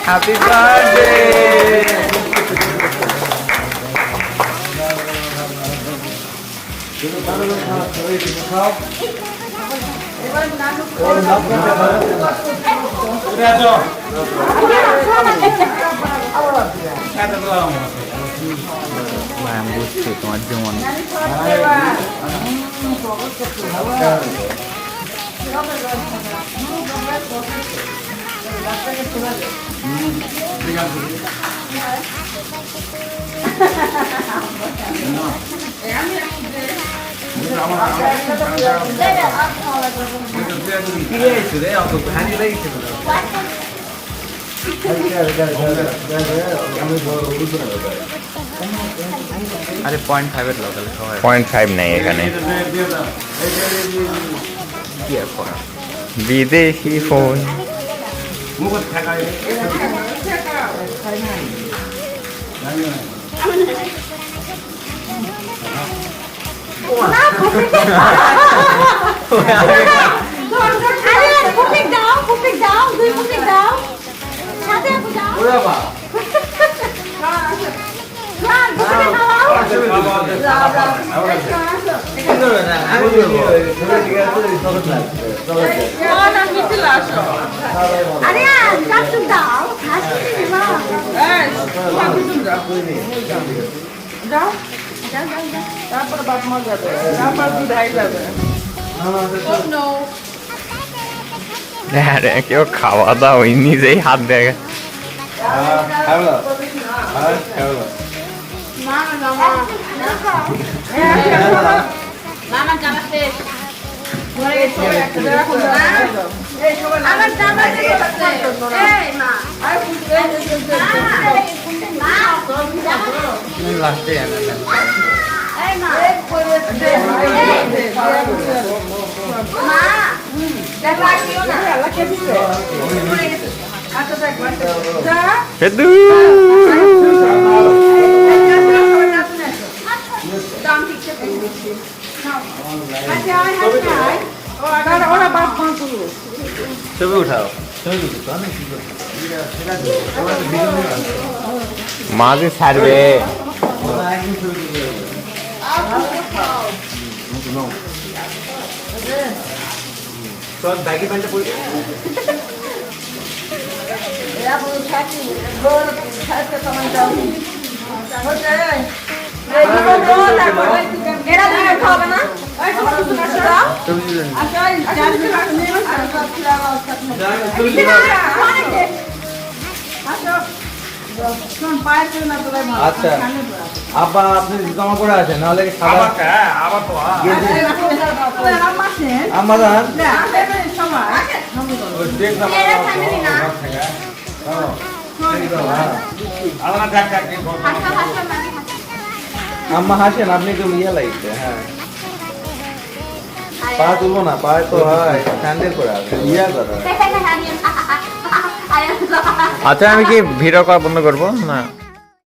Happy birthday! আমি বুঝছি তোমার যেমন আরে 0.5 লোকাল সবাই 0.5 নাই এখানে কি আর করা বিদেশি ফোন কেউ খাওয়া দাওয়া ওই নিজেই হাত দেয় ছবি উঠাও মাঝে ছাড়বে ব্যাগি প্যান্টটা পরে আচ্ছা আব্বা আপনি জমা করে আছেন নাহলে আমাদের আম্মা হাসেন আপনি তো ইয়ে লাগছে হ্যাঁ পা তুলবো না পায়ে তো হয় স্যান্ডেল করে আছে ইয়া করে আচ্ছা আমি কি ভিডিও করা বন্ধ করবো না